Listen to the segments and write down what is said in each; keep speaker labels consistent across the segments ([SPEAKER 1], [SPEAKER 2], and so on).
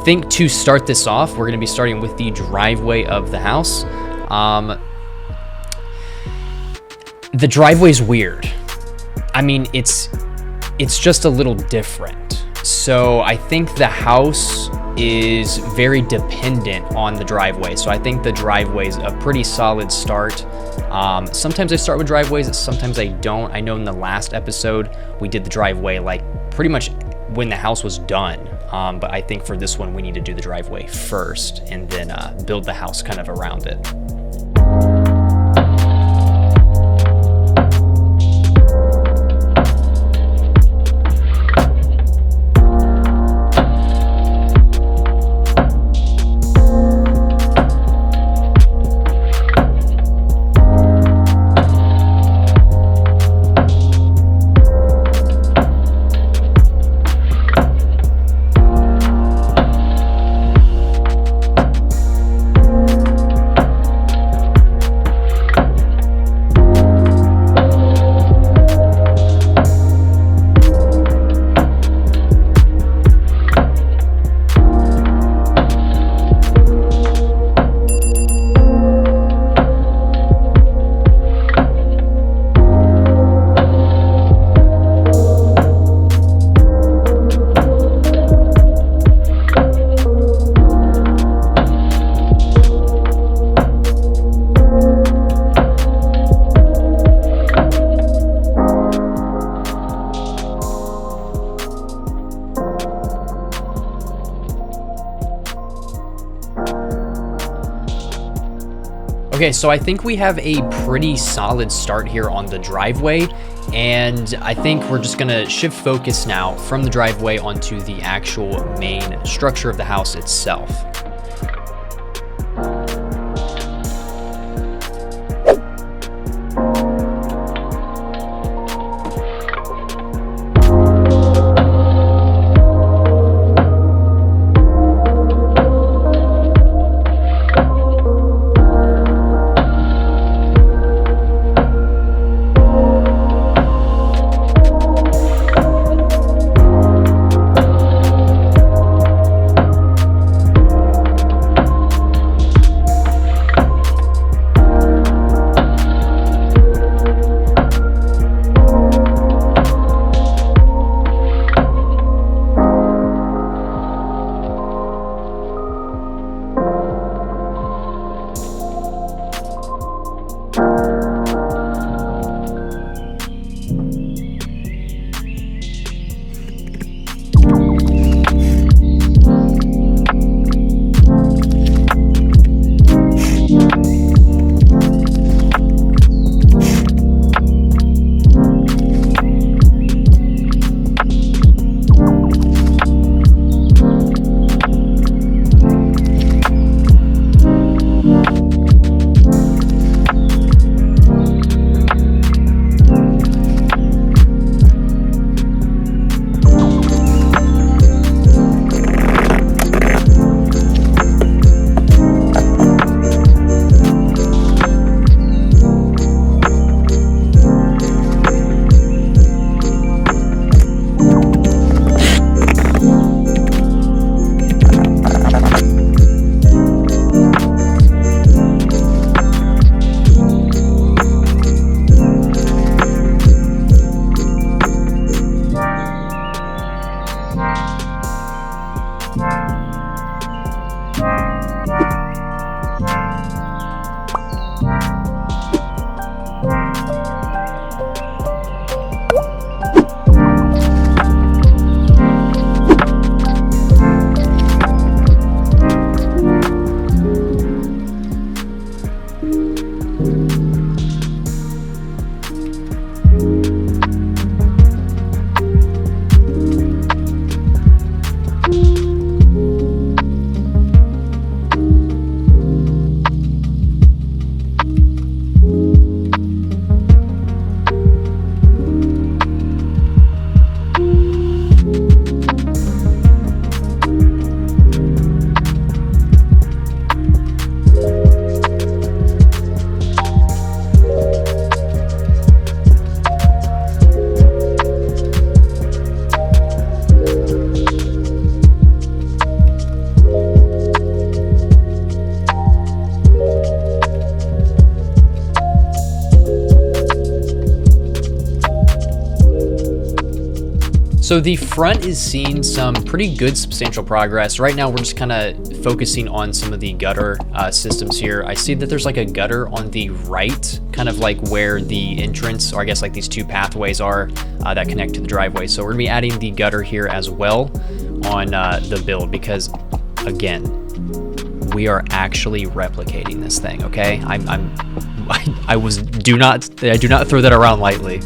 [SPEAKER 1] think to start this off, we're going to be starting with the driveway of the house. The driveway's weird. I mean, it's just a little different. So I think the house is very dependent on the driveway. So I think the driveway is a pretty solid start. Sometimes I start with driveways, sometimes I don't. I know in the last episode, we did the driveway like pretty much when the house was done. But I think for this one, we need to do the driveway first and then build the house kind of around it. Okay, so I think we have a pretty solid start here on the driveway, and I think we're just gonna shift focus now from the driveway onto the actual main structure of the house itself. So the front is seeing some pretty good substantial progress. Right now, we're just kind of focusing on some of the gutter systems here. I see that there's like a gutter on the right, kind of like where the entrance, or I guess like these two pathways are that connect to the driveway. So we're gonna be adding the gutter here as well on the build because, again, we are actually replicating this thing. Okay, I do not throw that around lightly.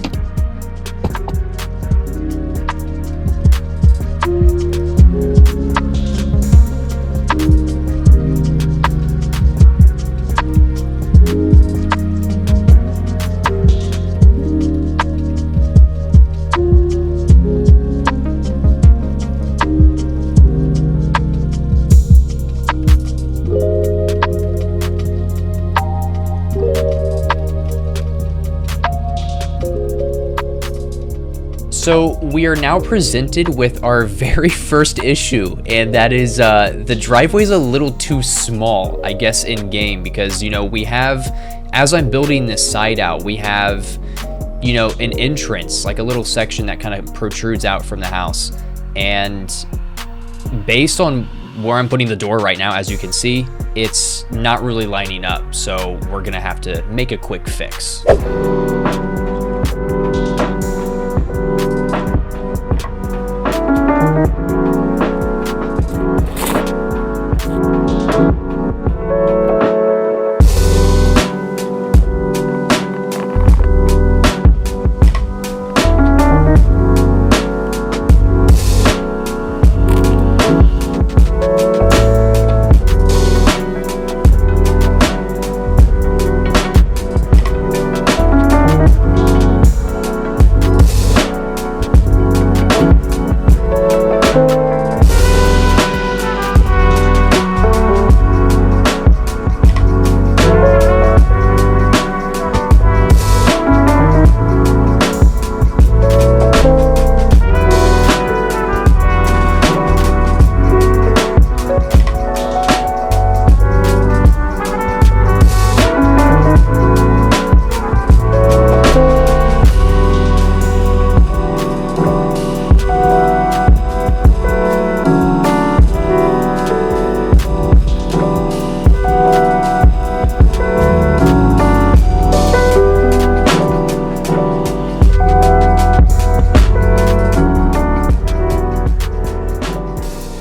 [SPEAKER 1] So we are now presented with our very first issue, and that is the driveway is a little too small, I guess, in game, because, you know, we have, as I'm building this side out, we have, you know, an entrance, like a little section that kind of protrudes out from the house. And based on where I'm putting the door right now, as you can see, it's not really lining up. So we're gonna have to make a quick fix.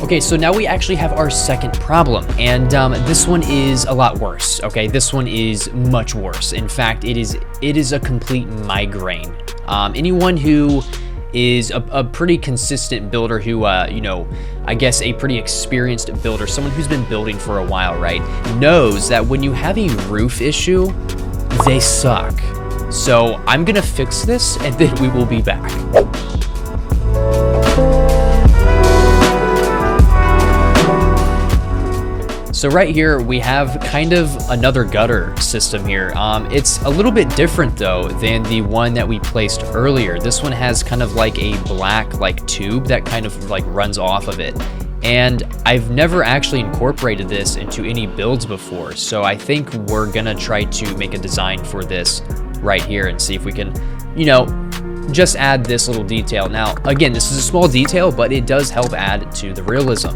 [SPEAKER 1] Okay, so now we actually have our second problem, and this one is a lot worse. Okay, this one is much worse. In fact, it is a complete migraine. Anyone who is a pretty consistent builder, who you know, I guess a pretty experienced builder, someone who's been building for a while, right, knows that when you have a roof issue, they suck. So I'm gonna fix this, and then we will be back. So right here, we have kind of another gutter system here. It's a little bit different though than the one that we placed earlier. This one has kind of like a black like tube that kind of like runs off of it. And I've never actually incorporated this into any builds before. So I think we're gonna try to make a design for this right here and see if we can, you know, just add this little detail. Now, again, this is a small detail, but it does help add to the realism.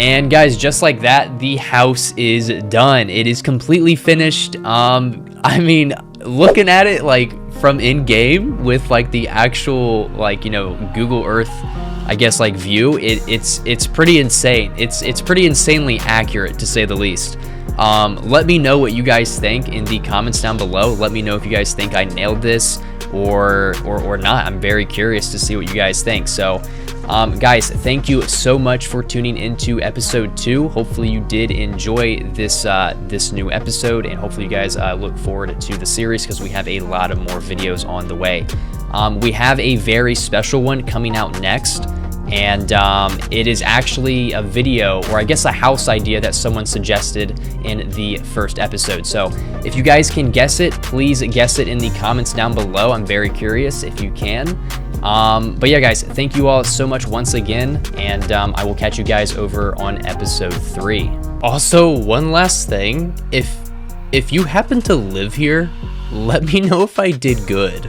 [SPEAKER 1] And guys, just like that, the house is done. It is completely finished. I mean, looking at it like from in game with like the actual like, you know, Google Earth, I guess, like view, it's pretty insane. It's pretty insanely accurate, to say the least. Let me know what you guys think in the comments down below. Let me know if you guys think I nailed this or not. I'm very curious to see what you guys think. So guys, thank you so much for tuning into episode 2. Hopefully you did enjoy this this new episode, and hopefully you guys look forward to the series, because we have a lot of more videos on the way. We have a very special one coming out next, and it is actually a video, or I guess a house idea that someone suggested in the first episode. So if you guys can guess it, please guess it in the comments down below. I'm very curious if you can. But yeah, guys, thank you all so much once again, and I will catch you guys over on episode 3. Also, one last thing, if you happen to live here, let me know if I did good.